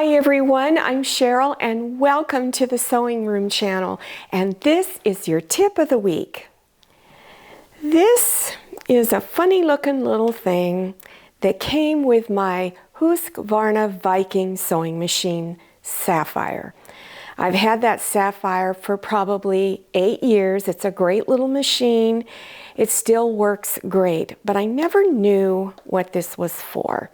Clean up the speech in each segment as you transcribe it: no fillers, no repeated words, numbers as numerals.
Hi everyone, I'm Cheryl and welcome to the Sewing Room channel, and this is your tip of the week. This is a funny looking little thing that came with my Husqvarna Viking sewing machine Sapphire. I've had that Sapphire for probably 8 years. It's a great little machine. It still works great, but I never knew what this was for.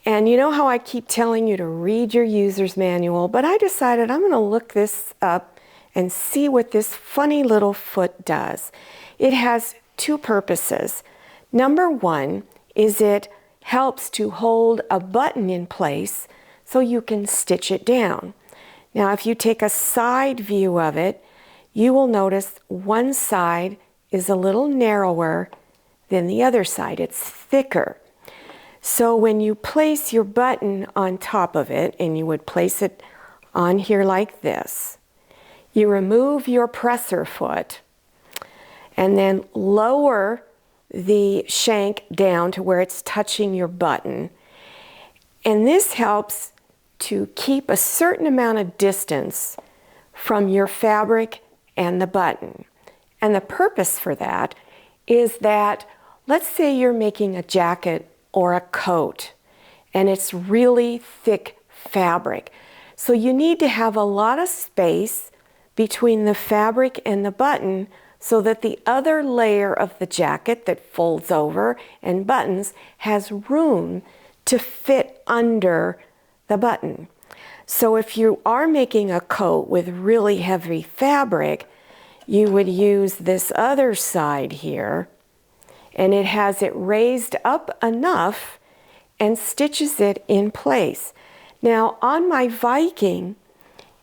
And you know how I keep telling you to read your user's manual, but I decided I'm going to look this up and see what this funny little foot does. It has two purposes. Number one is it helps to hold a button in place so you can stitch it down. Now, if you take a side view of it, you will notice one side is a little narrower than the other side. It's thicker. So when you place your button on top of it, and you would place it on here like this, you remove your presser foot and then lower the shank down to where it's touching your button. And this helps to keep a certain amount of distance from your fabric and the button. And the purpose for that is that, let's say you're making a jacket or a coat, and it's really thick fabric. So you need to have a lot of space between the fabric and the button so that the other layer of the jacket that folds over and buttons has room to fit under the button. So if you are making a coat with really heavy fabric, you would use this other side here, and it has it raised up enough and stitches it in place. Now on my Viking,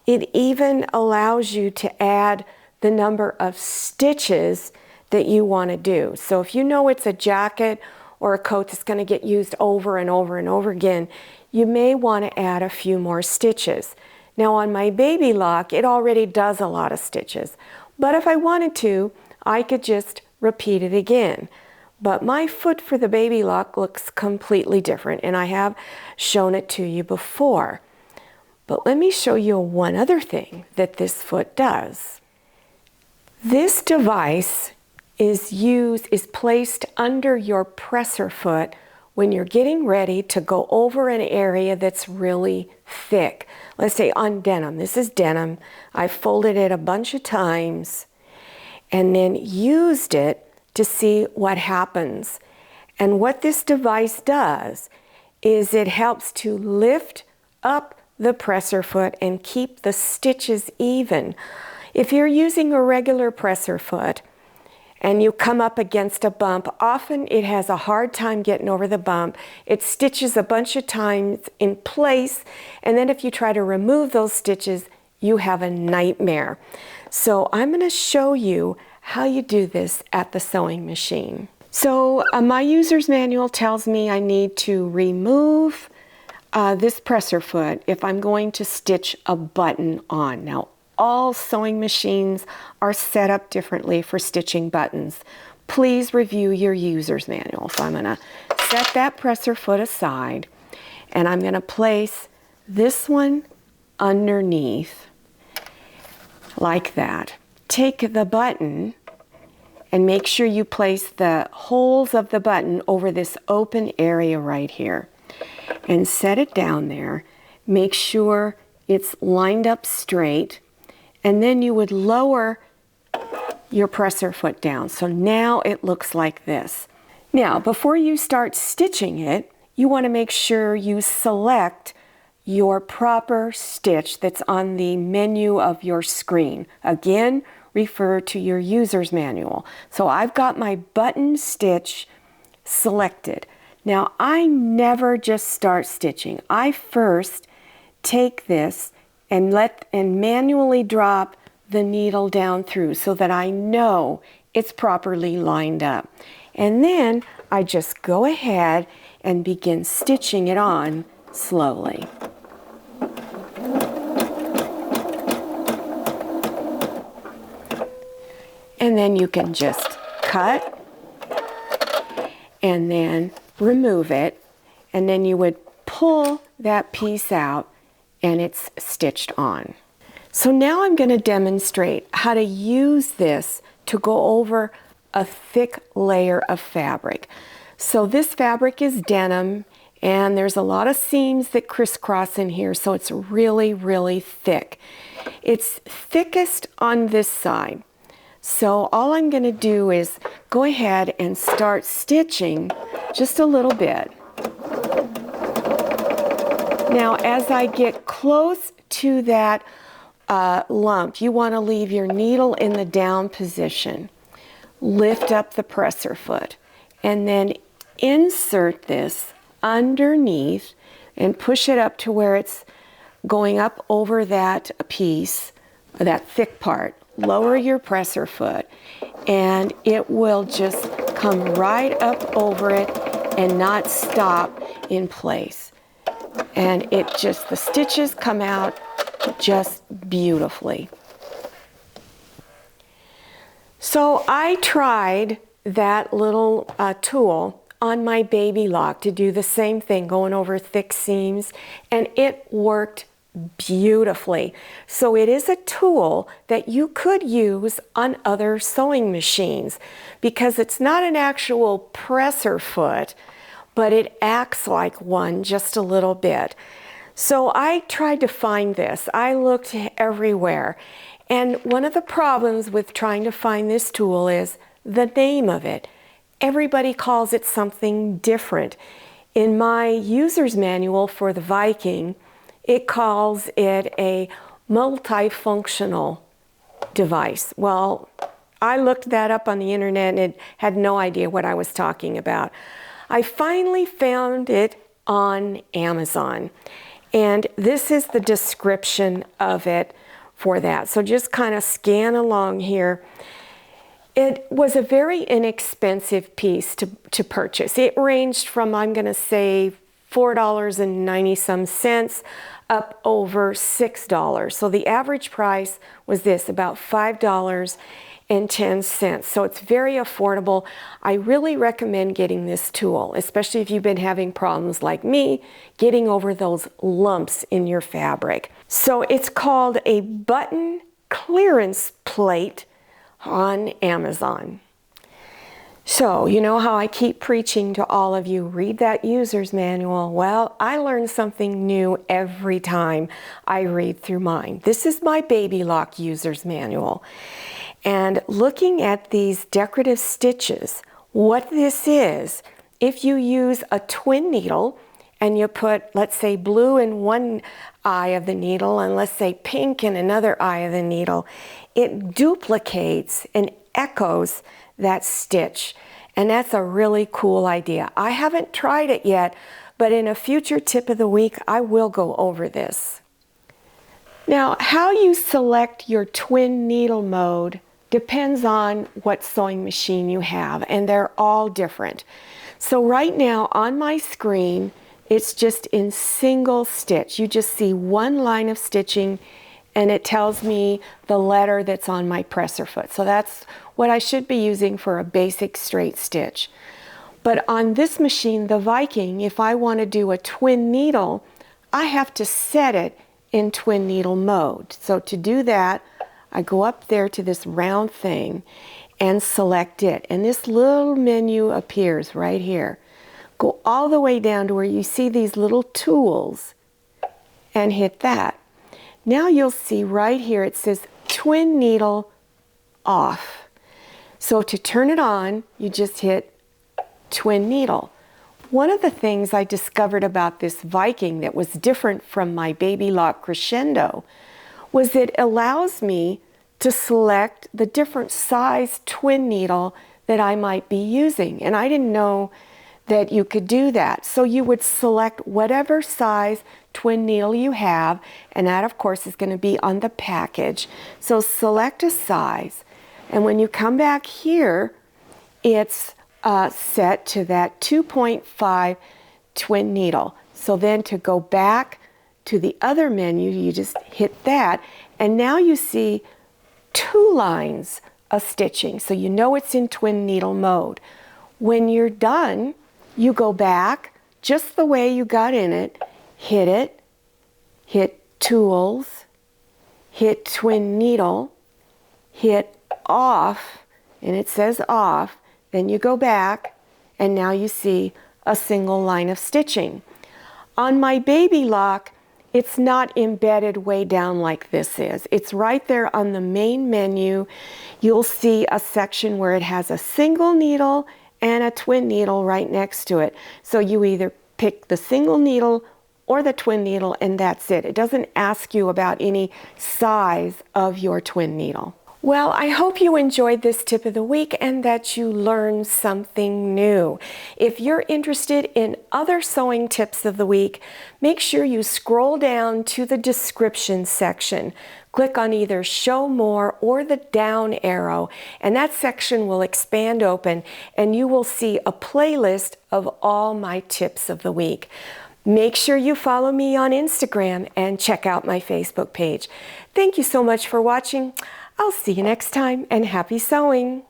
it even allows you to add the number of stitches that you want to do. So if you know it's a jacket or a coat that's going to get used over and over and over again, you may want to add a few more stitches. Now on my Baby Lock, it already does a lot of stitches, but if I wanted to, I could just repeat it again. But my foot for the Baby Lock looks completely different, and I have shown it to you before. But let me show you one other thing that this foot does. This device is placed under your presser foot when you're getting ready to go over an area that's really thick. Let's say on denim. This is denim. I folded it a bunch of times and then used it to see what happens. And what this device does is it helps to lift up the presser foot and keep the stitches even. If you're using a regular presser foot and you come up against a bump, often it has a hard time getting over the bump. It stitches a bunch of times in place, and then if you try to remove those stitches, you have a nightmare. So I'm going to show you how you do this at the sewing machine. So my user's manual tells me I need to remove this presser foot if I'm going to stitch a button on. Now, all sewing machines are set up differently for stitching buttons. Please review your user's manual. So I'm going to set that presser foot aside, and I'm going to place this one underneath like that. Take the button and make sure you place the holes of the button over this open area right here and set it down there. Make sure it's lined up straight, and then you would lower your presser foot down. So now it looks like this. Now, before you start stitching it, you want to make sure you select your proper stitch that's on the menu of your screen. Again, refer to your user's manual. So I've got my button stitch selected. Now I never just start stitching. I first take this and manually drop the needle down through so that I know it's properly lined up. And then I just go ahead and begin stitching it on slowly. And then you can just cut and then remove it, and then you would pull that piece out and it's stitched on. So now I'm going to demonstrate how to use this to go over a thick layer of fabric. So this fabric is denim, and there's a lot of seams that crisscross in here, so it's really, really thick. It's thickest on this side. So all I'm going to do is go ahead and start stitching just a little bit. Now as I get close to that lump, you want to leave your needle in the down position. Lift up the presser foot and then insert this underneath and push it up to where it's going up over that piece, that thick part. Lower your presser foot and it will just come right up over it and not stop in place. And it just, the stitches come out just beautifully. So I tried that little tool on my Baby Lock to do the same thing, going over thick seams, and it worked beautifully. So it is a tool that you could use on other sewing machines because it's not an actual presser foot, but it acts like one just a little bit. So I tried to find this. I looked everywhere. And one of the problems with trying to find this tool is the name of it. Everybody calls it something different. In my user's manual for the Viking, it calls it a multifunctional device. Well, I looked that up on the internet and had no idea what I was talking about. I finally found it on Amazon, and this is the description of it for that. So just kind of scan along here. It was a very inexpensive piece to purchase. It ranged from, I'm going to say, $4.90 some up over $6. So the average price was this, about $5.10. So it's very affordable. I really recommend getting this tool, especially if you've been having problems like me, getting over those lumps in your fabric. So it's called a button clearance plate on Amazon. So, you know how I keep preaching to all of you, read that user's manual. Well, I learn something new every time I read through mine. This is my Baby Lock user's manual. And looking at these decorative stitches, what this is, if you use a twin needle and you put, let's say, blue in one eye of the needle and let's say pink in another eye of the needle, it duplicates and echoes that stitch. And that's a really cool idea. I haven't tried it yet, but in a future tip of the week, I will go over this. Now, how you select your twin needle mode depends on what sewing machine you have, and they're all different. So right now on my screen, it's just in single stitch. You just see one line of stitching and it tells me the letter that's on my presser foot. So that's what I should be using for a basic straight stitch. But on this machine, the Viking, if I want to do a twin needle, I have to set it in twin needle mode. So to do that, I go up there to this round thing and select it. And this little menu appears right here. Go all the way down to where you see these little tools and hit that. Now you'll see right here it says twin needle off. So to turn it on, you just hit twin needle. One of the things I discovered about this Viking that was different from my Baby Lock Crescendo was it allows me to select the different size twin needle that I might be using. And I didn't know that you could do that. So you would select whatever size twin needle you have, and that of course is going to be on the package. So select a size, and when you come back here, it's set to that 2.5 twin needle. So then to go back to the other menu, you just hit that, and now you see 2 lines of stitching. So you know it's in twin needle mode. When you're done, you go back just the way you got in it, hit Tools, hit Twin Needle, hit Off, and it says Off, then you go back, and now you see a single line of stitching. On my Baby Lock, it's not embedded way down like this is. It's right there on the main menu. You'll see a section where it has a single needle and a twin needle right next to it. So you either pick the single needle or the twin needle, and that's it. It doesn't ask you about any size of your twin needle. Well, I hope you enjoyed this tip of the week and that you learned something new. If you're interested in other sewing tips of the week, make sure you scroll down to the description section. Click on either Show More or the down arrow, and that section will expand open and you will see a playlist of all my tips of the week. Make sure you follow me on Instagram and check out my Facebook page. Thank you so much for watching. I'll see you next time, and happy sewing!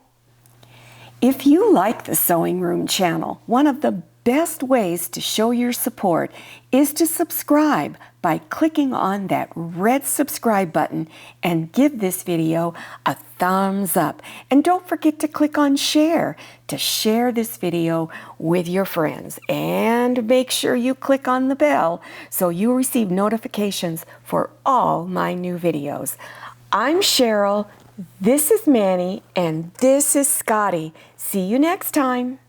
If you like the Sewing Room channel, one of the best ways to show your support is to subscribe by clicking on that red subscribe button and give this video a thumbs up. And don't forget to click on share to share this video with your friends. And make sure you click on the bell so you receive notifications for all my new videos. I'm Cheryl, this is Manny, and this is Scotty. See you next time.